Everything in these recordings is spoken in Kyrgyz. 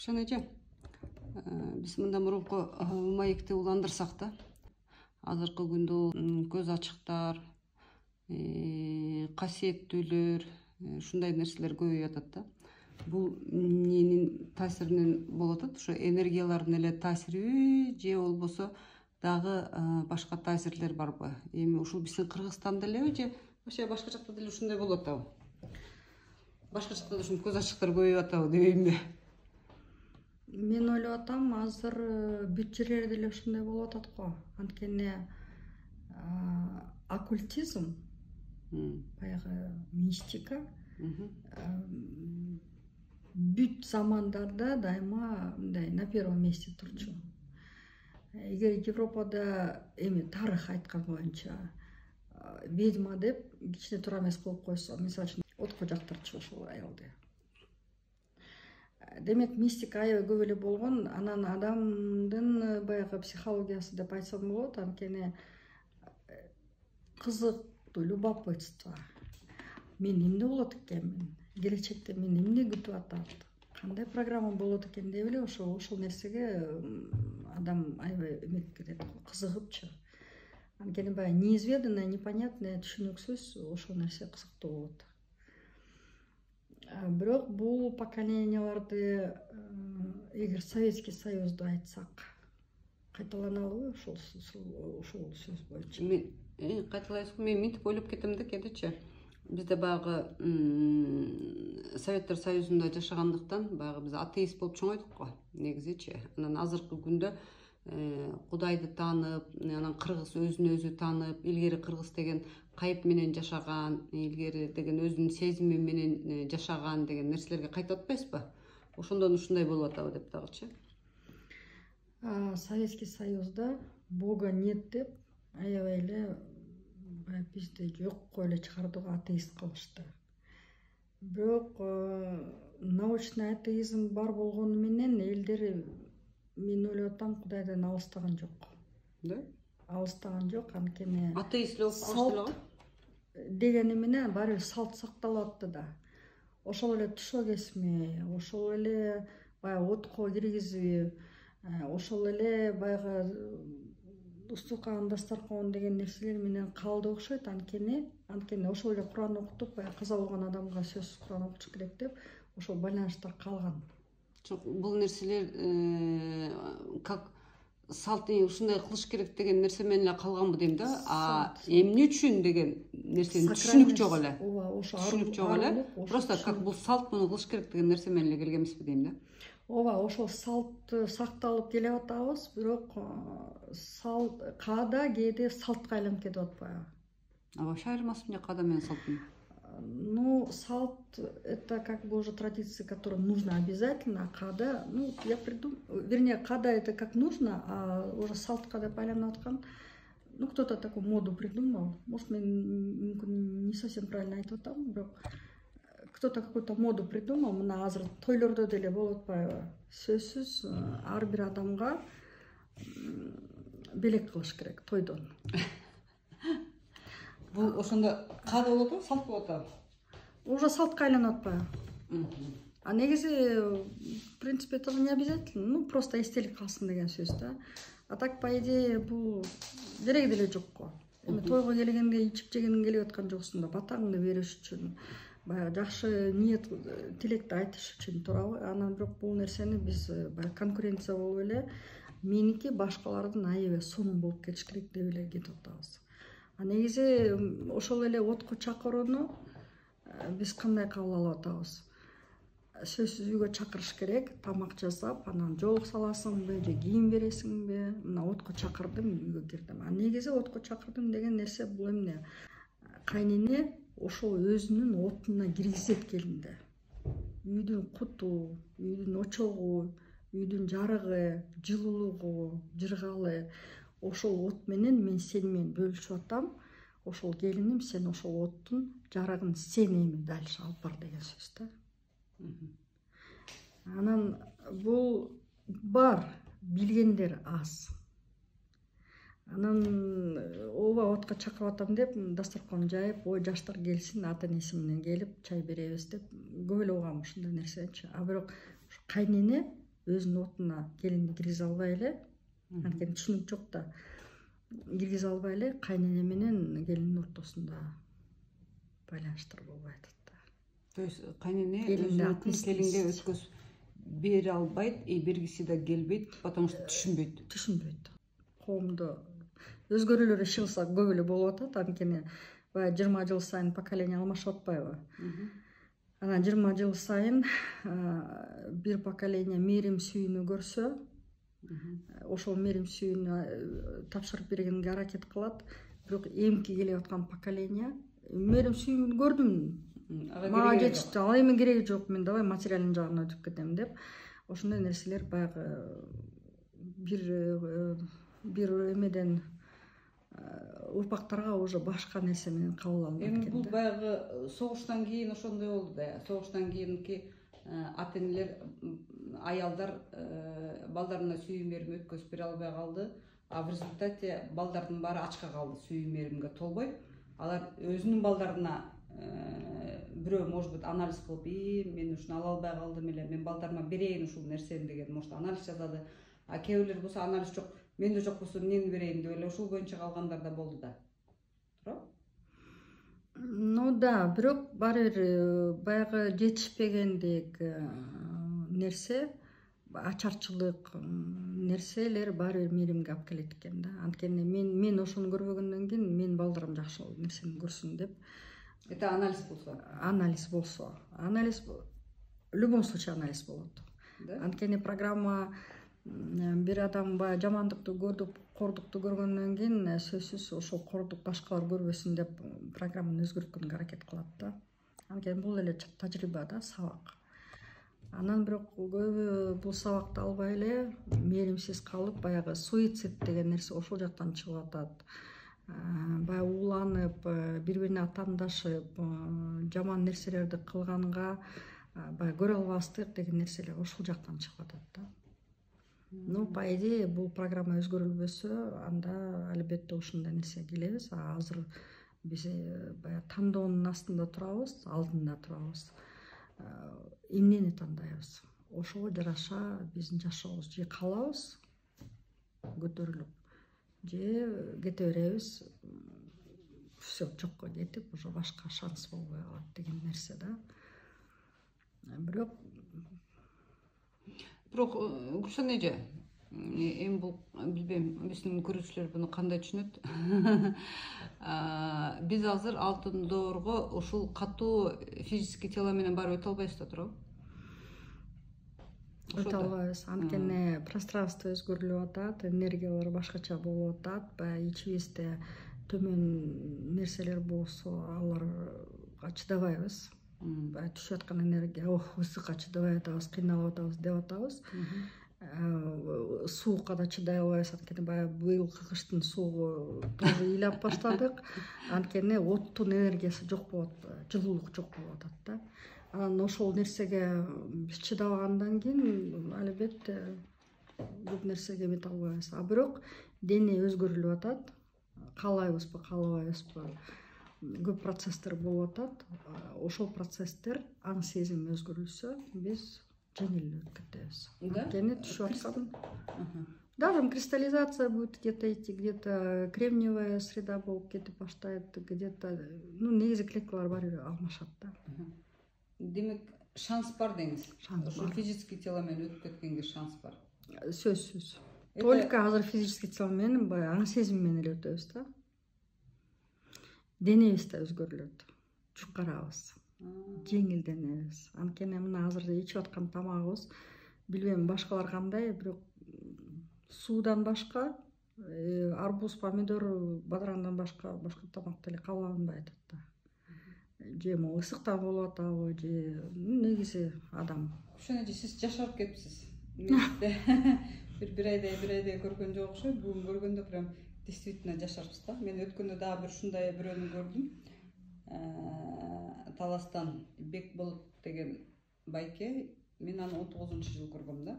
Рушан эже, биз мындан мурунку маекти уландырсак да, азыркы күндө көз ачыктар, касиеттүүлөр, ушундай нерселер көбөйүп атат да. Бул эмненин таасиринен болуп атат? Ошо энергиялардын эле таасириби же болбосо дагы башка таасирлер барбы? Эми ушул биздин Кыргызстанда элеби же вообще башка жакта деле ушундай болуп атабы? Башка жакта да ушундай көз ачыктар көбөйүп атабы дебеймби? Мен ойлоп атам, азыр бүт жерлерде эле ушундай болуп атат го. Анткени оккультизм, баягы мистика бүт замандарда дайыма мындай на первом месте турчу. Эгер Европада эми тарых айткан боюнча ведьма деп кичине туура эмес кылып койсо, мисалы үчүн отко жактырчу ошол аялды. Демек мистика аябай көп эле болгон, анан адамдын баягы психологиясы деп айтсам болот, анткени кызыктуу, любопытство. Мен эмне болот экенмин? Келечекте мен эмне күтүп атат? Кандай программа болот экен деп эле ошол нерсеге адам аябай эмек кетет, кызыгыпчы. Анткени баягы неизведанное, непонятное, түшүнүксүз ошол нерсе кызыктуу болот. Бирок бул поколенияларды эгер Советский Союзду айтсак, кайталаналыбы ушул сөз боюнча? Мен кайталайсызбы? Мен мынтип ойлоп кетем да кээдечи. Бизде баягы Советтер Союзунда жашагандыктан баягы биз атеист болуп чоңойдук го, негизичи. Анан азыркы күндө Кудайды таанып, анан кыргыз өзүн өзү таанып, илгери кыргыз деген кайып менен жашаган, илгери деген өзүнүн сезими менен жашаган деген нерселерге кайтып атпайсызбы? Ошондон ушундай болуп атабы деп дагычы. Советский Союзда Бога нет деп аябай эле бизде жокко эле чыгарды го, атеист кылышты. Бирок научный атеизм бар болгону менен элдер, мен ойлоп атам, Кудайдан алыстаган жок. Да? Алыстаган жок, анткени атеист болуп калышты дегени менен баары бир салт сакталып атты да. Ошол эле тушо кесме, ошол эле баягы отко киргизүү, ошол эле баягы устукан, дастаркан деген нерселер менен калды окшойт. Анткени ошол эле Куран окутуп, баягы каза болгон адамга сөзсүз Куран окутуш керек деп ошол байланыштар калган. Бул нерселер как салт ушундай кылыш керек деген нерсе менен эле калганбы дейм да. Эмне үчүн деген нерсени түшүнүк жок эле. Түшүнүк жок эле. Просто как бул салт муну кылыш керек деген нерсе менен эле келген эмеспи дейм да. Ооба, ошол салт сакталып келип атабыз, бирок салт каада кээде салтка айланып кетип атпайбы? Вообще айырмасы эмне каада менен салттын? Ну, салт — это как бы уже традиции, которые нужно обязательно, а каада, ну, я придумал, вернее, каада — это как нужно, а уже салт каада байланып аткан, ну, кто-то такую моду придумал, может, мен не совсем правильно айтып атам, бирок кто-то какую-то моду придумал, мына азыр тойлордо деле болуп атпайбы? Сөзсүз ар бир адамга белек кылыш керек тойдон. Бул ошондо каада болот го, салт болот го? Уже салтка айланып атпайбы? А негизи, в принципе, это не обязательно, ну, просто эстелик калсын деген сөз да. А так, по идее, бул кереги деле жок го. Эми тойго келгенде ичип жегениң келип аткан жоксуң да, батаңды бериш үчүн, баягы жакшы ниет, тилекти айтыш үчүн, туурабы? Анан бирок бул нерсени биз баягы конкуренция болуп эле, меники башкалардын аябай сонун болуп кетиш керек деп эле кетип атабыз. А негизи ошол эле отко чакырууну биз кандай кабыл алып атабыз? Сөзсүз үйгө чакырыш керек, тамак жасап, анан жоолук саласыңбы же кийим бересиңби? Мына отко чакырдым, үйгө кирдим. А негизи отко чакырдым деген нерсе бул эмне? Кайнене ошол өзүнүн отуна киргизет келинди. Үйдүн куту, үйдүн очогу, үйдүн жарыгы, жылуулугу, жыргалы, ошол от менен мен сени менен бөлүшүп атам. Ошол келиним, сен ошол оттун жарыгын сен эми дальше алып бар деген сөз да. Анан бул бар, билгендер аз. Анан ооба отко чакырып атам деп дастаркан жайып, ой жаштар келсин, ата энеси менен келип чай беребиз деп көп эле угам ушундай нерсечи. А бирок кайнене өзүнүн отуна келинди киргизе албай эле, анткени түшүнүк жок да, киргизе албай эле кайнене менен келиндин ортосунда байланыштар болбой атат да. То есть кайнене Келинди өзүнүн отместить. келинге өткөзүп бере албайт, бергиси да келбейт, потому что түшүнбөйт. Коомдо өзгөрүүлөр иши кылса көп эле болуп атат, анткени баягы 20 жыл сайын поколение алмашып атпайбы. Анан 20 жыл сайын бир поколение мээрим сүйүүнү көрсө, ошол мээрим сүйүүнү тапшырып бергенге аракет кылат. Бирок эмки келип аткан поколение мээрим сүйүүнү көрдүм, мага жетишти, ал эми кереги жок, мен давай материальный жагына өтүп кетем деп, ошондой нерселер баягы бир эмеден урпактарга уже башка нерсе менен кабыл алынат экен. Эми бул баягы согуштан кийин ошондой болду да. Согуштан кийинки ата энелер, аялдар балдарына сүйүү мерим өткөзүп бере албай калды. А в результате балдардын баары ачка калды, сүйүү меримге толбой. Алар өзүнүн балдарына бирөө может быть анализ кылып, мен ушуну ала албай калдым эле, мен балдарыма берейин ушул нерсени деген может анализ жазады. А кээ бирлер болсо анализ жок, менде жок болсо эмнени берейин деп эле ушул боюнча калгандар да болду да. Туура? Ну да, бирок баары бир баягы жетишпегендик нерсе, ачарчылык нерселер баары бир мээримге алып келет экен да. Анткени мен ошону көрбөгөндөн кийин менин балдарым жакшы нерсени көрсүн деп. Это анализ болсо. Анализ болсо. Анализ в любом случае анализ болот. Анткени программа бир адам баягы жамандыкты көрдүк, кордукту көргөндөн кийин сөзсүз ошол кордук башкалар көрбөсүн деп программаны өзгөрткөнгө аракет кылат да. Анткени бул эле тажрыйба да, сабак. Анан бирок көбү бул сабакты албай эле мээримсиз калып, баягы суицид деген нерсе ошол жактан чыгып атат. Баягы ууланып, бири-бирине атаандашып, жаман нерселерди кылганга баягы көрө албастык деген нерселер ошол жактан чыгып атат да. Ну, по идее, бул программа өзгөрүлбөсө, анда албетте ушундай нерсеге келебиз. Азыр биз баягы тандоонун астында турабыз, алдында турабыз. Эмнени тандайбыз? Ошого жараша биздин жашообуз же калабыз көтөрүлүп, же кете беребиз, все жокко кетип, уже башка шанс болбой калат деген нерсе да. Бирок Гүлшан эже, эми бул билбейм, биздин көрүүчүлөр буну кандай түшүнөт. Биз азыр алтын доорго ушул катуу физический тело менен барып өтө албайбыз да, туурабы? Өтө албайбыз. Анткени пространство өзгөрүлүп атат, энергиялар башкача болуп атат. Баягы ичибизде төмөн нерселер болсо, аларга чыдабайбыз. Баягы түшүп аткан энергия, ысыкка чыдабай атабыз, кыйналып атабыз деп атабыз. Суукка да чыдай албайбыз, анткени баягы быйылкы кыштын суугу тоже ыйлап баштадык. Анткени оттун энергиясы жок болот, жылуулук жок болуп атат да. Анан ошол нерсеге биз чыдабагандан кийин албетте көп нерсеге эмете албайбыз. А бирок дене өзгөрүлүп атат. Каалайбызбы, каалабайбызбы, көп процесстер болуп атат. Ошол процесстер, аң сезим өзгөрүлсө, биз жеңил өтүп кетебиз. Анткени түшүп аткан. Да, там кристаллизация будет где-то идти, где-то кремниевая среда болуп кетип баштайт, где-то, ну, негизи клеткалар баары алмашат да. Демек, шанс бар деңиз. Шанс бар. Ошол физический тело менен өтүп кеткенге шанс бар. Сөзсүз. Только азыр физический тело менен, баягы аң сезим менен эле өтөбүз да. Денебиз да өзгөрүлөт. Чукарабыз. Жеңилденебиз. Анткени мына азыр ичип аткан тамагыбыз, билбейм башкалар кандай, бирок суудан башка, арбуз, помидор, бадырандан башка тамак деле кабыл алынбай атат да. Же могу ысыктан болуп атабы, же негизи адам. Ошон эже сиз жашарып кетипсиз. Мен бир айдай көргөн жок окшойт. Бүгүн көргөндө прям действительно жашарбыз да. Мен өткөндө дагы бир ушундай бирөөнү көрдүм. Таластан Бекболот деген байке, мен аны 19-жыл көргөм да.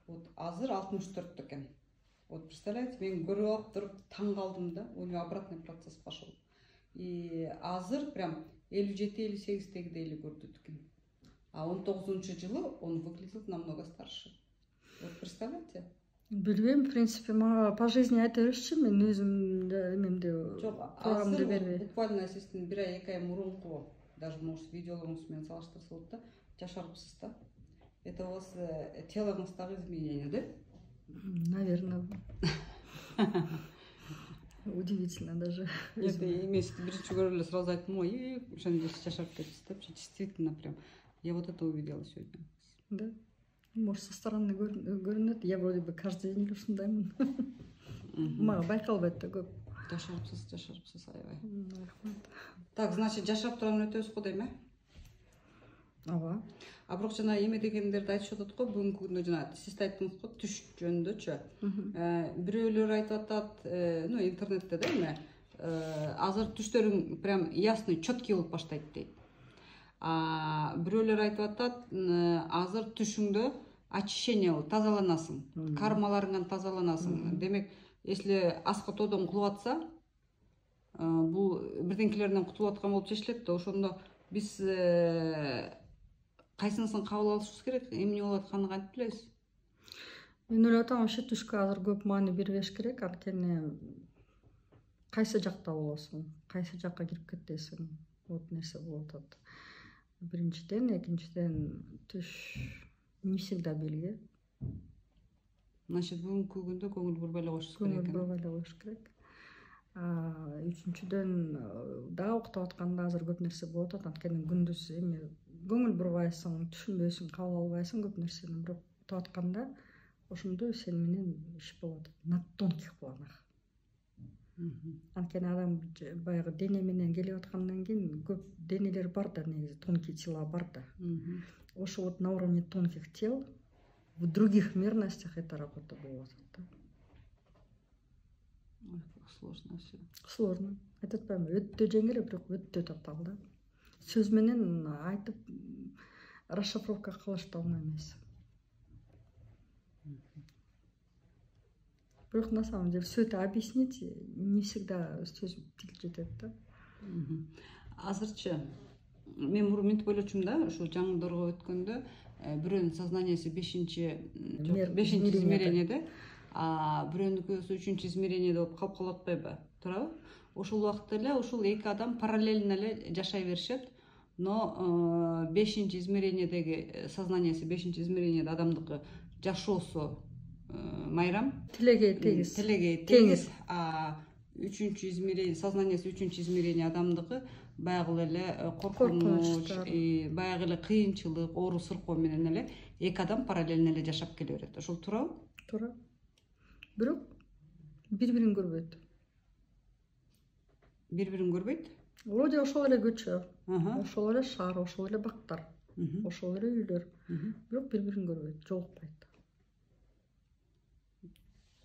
Вот азыр 64 экен. Вот представляете, мен көрүп алып туруп таң калдым да. У него обратный процесс пошел. И азыр прям 57-58-дегидей эле көрдү экен. А 19-й жылы он выглядел намного старше. Вот представляете? Билбейм, в принципе, мага по жизни айта беришчи, мен өзүм эмемде программда бербей. Буквально сиздин 1-2 ай мурунку, даже может видеолоруңуз менен салыштырса болот да, жашарыпсыз да. Это у вас телоңуздагы изменения, да? Наверное. Удивительно даже. Нет, мен сизди биринчи көрүп эле сразу айттым ой, ошондой жашарып кетипсиз деп. Действительно прям. Я вот это увидела сегодня. Да. Может, со стороны görünөт. Я вроде бы каждый день ушундаймын. Мага байкалбайт да көп. Жашарыпсыз, аябай. Рахмат. Так, значит, жашап турган өтөбүз го дейм, Ооба. А бирок жана эме дегендерди айтышып атат го, бүгүнкү күндө жана сиз айттыңыз го, түш жөнүндөчү. Бирөөлөр айтып атат, ну, интернетте да эме, азыр түштөрүң прям ясный, четкий болуп баштайт дейт. Бирөөлөр айтып атат, азыр түшүңдө очищение болот, тазаланасың, кармаларыңан тазаланасың. Демек, если аска тоодон кулуп атса, бул бирденкелерден кутулуп аткан болуп чечилет да, ошондо биз кайсынысын кабыл алышыбыз керек, эмне болуп атканын кантип билебиз? Мен ойлоп атам, вообще түшкө азыр көп маани бербеш керек, анткени кайсы жакта болосуң, кайсы жакка кирип кетесиң, вот нерсе болуп атат. Биринчиден, экинчиден түш не всегда белги. Значит, бүгүнкү күндө көңүл бурбай эле коюшубуз керек. Көңүл бурбай эле коюш керек. Үчүнчүдөн дагы уктап атканда азыр көп нерсе болуп атат, анткени күндүз эми көңүл бурбайсың, түшүнбөйсүң, кабыл албайсың көп нерсени, бирок уктап атканда ошондо сен менен иш болуп атат на тонких планах. Анткени адам баягы дене менен келип аткандан кийин көп денелер бар да, негизи тонкие тела бар да. Ошо вот на уровне тонких тел в других мерностях эта работа болуп атат. Ой, как сложно все. Сложно. Айтып атпаймынбы, өтө жеңил, бирок өтө татаал да. Сөз менен айтып расшифровка кылыш да оңой эмес. Бирок на самом деле все это объяснить не всегда сөз тил жетет да. Азырчы мен мурун мынтип ойлочумун да, ушу жаңылдырга өткөндө бирөөнүн сознаниеси 5-чи измерениеде, бирөөнүкүсү 3-чү измерениеде болуп калып калып атпайбы? Туурабы? Ошол убакытта эле ушул эки адам параллельно эле жашай беришет, но 5-чи измерениедеги сознаниеси 5-чи измерениеде адамдыкы жашоосу майрам, тилеге тегиз, теңиз. 3-чү измерение, сознаниеси 3-чү измерение адамдыкы баягы эле коркунуч, баягы эле кыйынчылык, оору сыркоо менен эле эки адам параллельно эле жашап келе берет. Ошол туурабы? Туура. Бирок бири-бирин көрбөйт. Бири-бирин көрбөйт? Вроде ошол эле көчө, ошол эле шаар, ошол эле бактар, ошол эле үйлөр. Бирок бири-бирин көрбөйт, жолукпайт.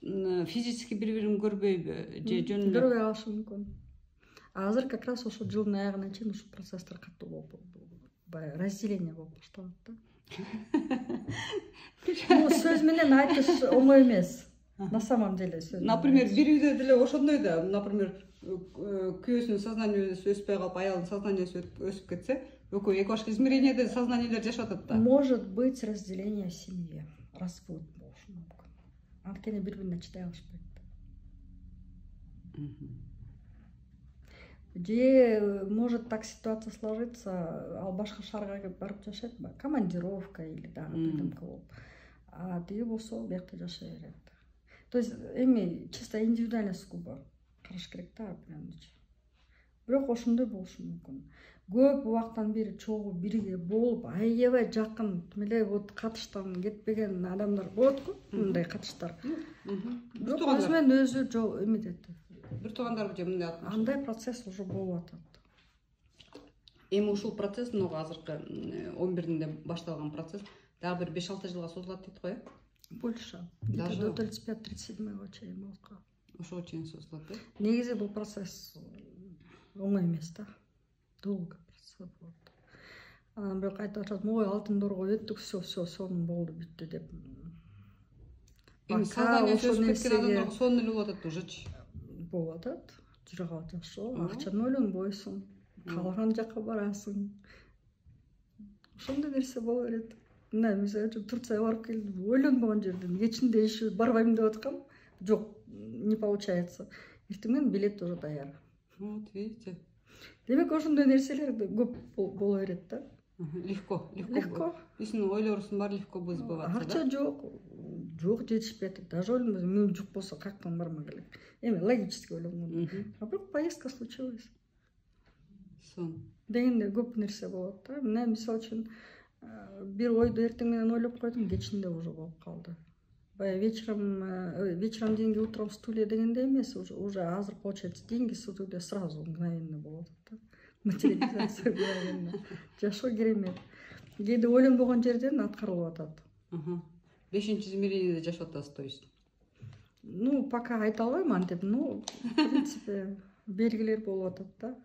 Физически бири-бирин көрбөйбү же жөн эле көрбөй калышы мүмкүн. Азыр как раз ошо жылдын аягына чейин ушу процесстер катуу болуп, баягы разделение болуп башталат да. Ну, сөз менен айтыш оңой эмес. На самом деле сөз. Например, бир үйдө деле ошондой да, например, күйөөсүнүн сознаниеси өспөй калып, аялдын сознаниеси өсүп кетсе, экөө эки башка измерениеде сознаниелер жашап атат да. Может быть разделение в семье, развод болушу мүмкүн. Анткени бири-бирине чыдай алышпайт. Же может так ситуация сложиться, ал башка шаарга барып жашайт, командировка или дагы бирдемке болуп. Тиги болсо биякта жашай берет. То есть эми чисто индивидуальный сугубо караш керек да, бирок ошондой болушу мүмкүн. Көп убактан бери чогуу бирге болуп, аябай жакын эле вот катыштан кетпеген адамдар болот го, мындай катыштар. Бирок өзү менен өзү жол эметет. Бир туугандарбы же мындай атат? Андай процесс уже болуп атат. Эми ушул процесс могу азыркы 11-нде башталган процесс дагы бир 5-6 жылга созулат дейт го, э? Больше. Даже до 35-37 чейин болот го. Ошого чейин созулат, э? Негизи бул процесс оңой эмес да. Долго процесс болот. Анан бирок айтып атат, ой, алтын дорго өттүк, все, сонун болду, бүттү деп. Эми сознаниеси өсүп кеткен адамдарга сонун эле болуп атат ужечи. Болуп атат. Жүрө калат ошо. Акчаны ойлонбойсуң. Каалаган жакка барасың. ошондой нерсе боло берет. Мына мисалы үчүн Турцияга барып келдим, ойлонбогон жерден кечинде иши барбайм деп аткам, жок, не получается. Эртең менен билет уже даяр. Вот видите. Демек ошондой нерселер көп боло берет да. Легко. Сенин ойлорусуң баары легко сбываться, да? Акча жок жетишпей атат. Даже ойлонбойсуң, мен жок болсо каяктан бармак элек. Эми логически ойлонгон. А бирок поездка случилась. Сон. Дегенде көп нерсе болот да. Мына мисалы үчүн бир ойду эртең менен ойлоп койдум, кечинде уже болуп калды. Баягы вечером деньги, утром стулья дегенде эмес, уже азыр получается деньги стулья сразу мгновенно болот да. Материализация мгновенно. Жашоо керемет. Кээде ойлонбогон жерден аткарылып атат. 5-измерениеде жашап атасыз, то есть. Ну, пока айта албайм антип, ну, в принципе, белгилер болуп атат да.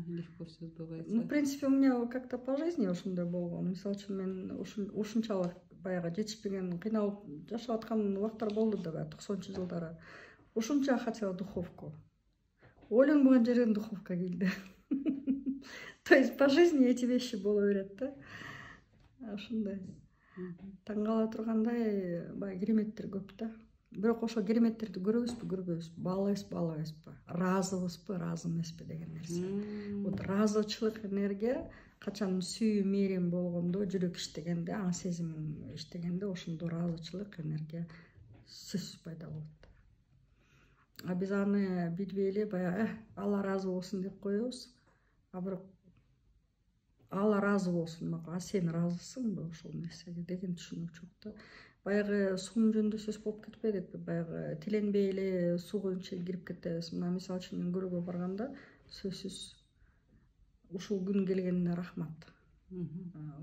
Легко все сбывается. Ну, в принципе, у меня как-то по жизни ошондой болгон. Мисалы үчүн мен ушунчалык баягы жетишпеген, кыйналып жашап аткан убактар болду да, 90-жылдары. Ушунча хотела духовку. Ойлонбогон жерден духовка келди. То есть по жизни эти вещи боло берет да. Ошондой. Таң кала тургандай баягы кереметтер көп да. Бирок ошо кереметтерди көрбөйбүзбү, баалайбызбы, ыраазыбызбы, ыраазы эмеспи деген нерсе. Вот ыраазычылык энергия качан сүйүү мээрим болгондо, жүрөк иштегенде, аң сезимим иштегенде ошондо ыраазычылык энергия сөзсүз пайда болот. А биз аны билбей эле баягы Алла ыраазы болсун деп коебуз. А бирок Алла ыраазы болсун, а сен ыраазысыңбы ошол нерсеге деген түшүнүк жок да. Баягы суунун жөнүндө сөз болуп кетпедикпи? Баягы тиленбей эле сууга ичип кирип кетебиз. Мына мисалы үчүн мен көрүүгө барганда сөзсүз ушул күн келгенине рахмат.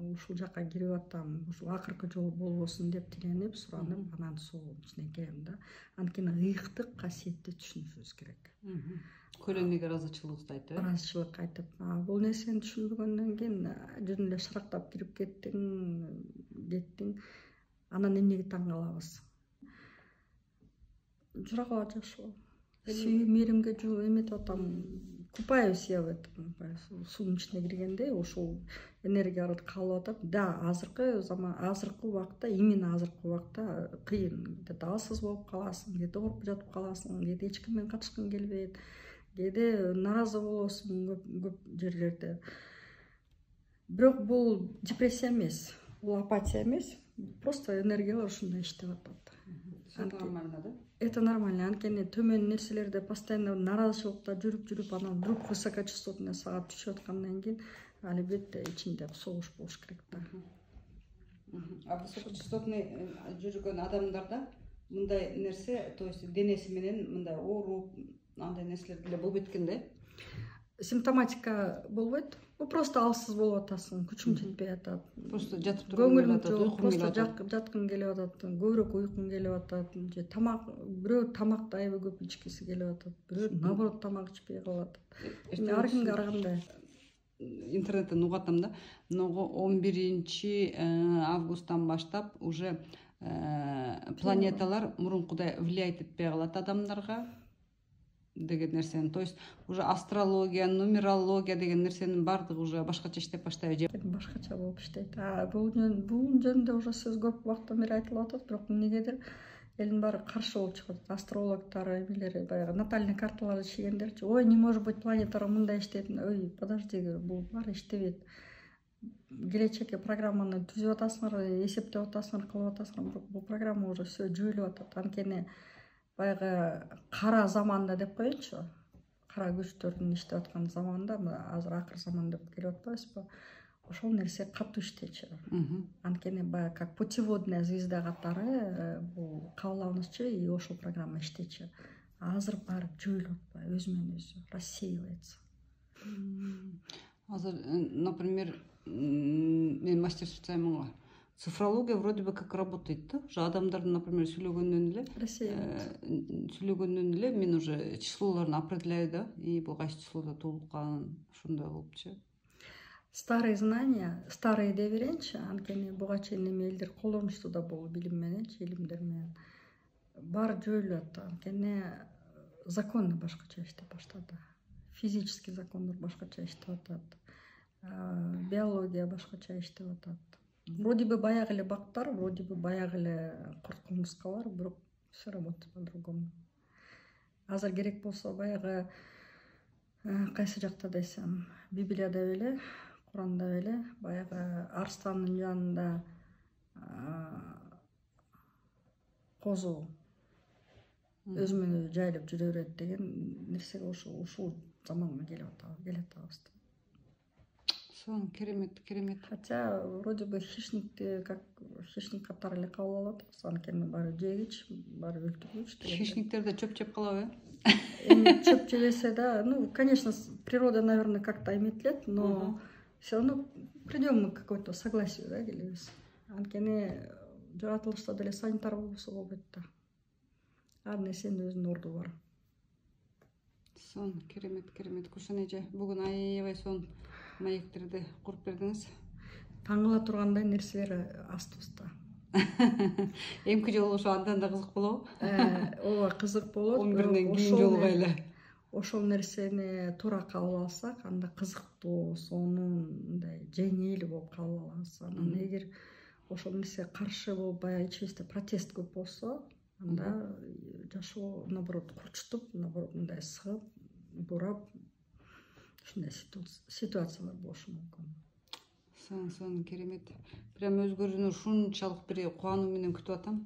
Ушул жака кирип атам, ушул акыркы жолу болбосун деп тиленип, суранып, анан суунун ичине кирем да. Анткени ыйыктык касиетти түшүнүшүбүз керек. Көлөмүгө ыраазычылыгыңызды айтып, ыраазычылык айтып, бул нерсени түшүнбөгөндөн кийин жөн эле шырактап кирип кеттиң. Анан эмнеге таң калабыз? Журагала жашоо. Сүйүү мээримге эметип атам. Купаюсь я в этом. Суунун ичине киргенде ошол энергиялар калып атат. Да, азыркы убакта, именно азыркы убакта кыйын. Где-то алсыз болуп каласың, где-то ооруп жатып каласың, где-то эч кимден качкың келбейт, кээде нааразы болосуң көп жерлерде. Бирок бул депрессия эмес, бул апатия эмес. Просто энергиялар ушундай иштеп атат. Это нормально, да? Это нормально. Анткени төмөн нерселерде постоянно нааразычылыкта жүрүп, анан вдруг высокочастотный саат түшүп аткандан кийин албетте ичинде согуш болуш керек да. А высокочастотный жүргөн адамдарда мындай нерсе, то есть денеси менен мындай ооруп, андай нерселер деле болбойт экен да? Симптоматика болбойт. Просто алсыз болуп атасың, күчүң жетпей атат. Просто жатып тургуң келип атат, уйкуң келип атат. Просто жаткың келип атат, көбүрөөк уйкуң келип атат, же бирөө тамакты аябай көп ичкиси келип атат, бирөө наоборот тамак ичпей калып атат. Ар кимге ар кандай. Интернеттен угатам да. 11 августтан баштап уже планеталар мурункудай влиять этпей калат адамдарга деген нерсени. То есть уже астрология, нумерология деген нерсенин баардыгы уже башкача иштеп баштайбы же? Башкача болуп иштейт. Бул жөнүндө уже сөз көп убакыттан бери айтылып атат, бирок эмнегедир элдин баары каршы болуп чыгып атат. Астрологдор, эмелери, баягы натальный карталарды чийгендерчи, ой, не может быть, планеталар мындай иштейт. Ой, подожди, бул баары иштебейт. Келечекке программаны түзүп атасыңар, эсептеп атасыңар, кылып атасыңар, бирок бул программа уже все жүйүлүп атат. Анткени баягы кара заманда деп коеюнчу, кара күчтөрдүн иштеп аткан заманда, азыр акыр заман деп келип атпайбызбы? Ошол нерсе катуу иштечү. Анткени баягы как путеводная звезда катары бул кабыл и ошол программа иштечү. Азыр баары жүйүлүп атпайбы, өзү менен өзү рассеивается. Азыр, например, мен мастер специалимын. Цифрология вроде бы как работает, да? Уже адамдардын, например, сүйлөгөндөн эле мен уже числолорун определяю, да? И бул кайсы числода туулган, ушундай болупчу. Старые знания, старые дей берейинчи, анткени буга чейин эми элдер колдонушту да бул билим мененчи, илимдер менен. Баары жүйүлүп атты, анткени законы башкача иштеп баштады. Физический закондор башкача иштеп атат. биология башкача иштеп атат. Вроде бы баягы эле бактар, вроде бы баягы эле курт кумурскалар, бирок все работает по-другому. Азыр керек болсо баягы кайсы жакта десем, Библияда беле, Куранда беле, баягы арстандын жанында козу өзүмөн өзү жайылып жүрө берет деген нерсеге ушул заманга келатабыз. Сон керемет. Хотя вроде бы хищникти как хищник катары эле кабыл алат, анткени баары жегич, баары өлтүргүч деген. Хищниктер да чөп жеп калабы? Эми чөп жебесе да, ну, конечно, природа, наверное, как-то эметилет, но все равно придем мы к какой-то согласию, да, келебиз. Анткени жаратылышта деле санитар болбосо болбойт да. Ар нерсенин өзүнүн орду бар. Сон керемет. Кушан эже бүгүн аябай сон маектерди куруп бердиңиз. Таң кала тургандай нерселер астыбызда. Эмки жолу ошо андан да кызык болобу? Ооба, кызык болот. 11-ден кийин жолугайлы. Ошол нерсени туура кабыл алсак, анда кызыктуу, сонун мындай жеңил болуп кабыл алабыз. Анан эгер ошол нерсеге каршы болуп, баягы ичибизде протест көп болсо, анда жашоо наоборот курчутуп, наоборот мындай сыгып, бурап, ушундай ситуациялар болушу мүмкүн. Сон керемет. Прям өзгөрүүнү ушунчалык бир кубануу менен күтүп атам.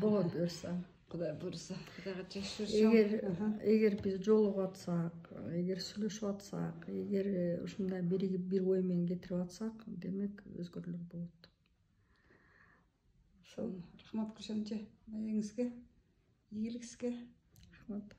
Болот буюрса. Кудай буюрса, Кудайга жашырсам. Эгер биз жолугуп атсак, эгер сүйлөшүп атсак, эгер ушундай биригип бир ой менен кетирип атсак, демек өзгөрүүлөр болот. Рахмат Гүлшан эже, маегиңизге, ийгилик сизге. Рахмат.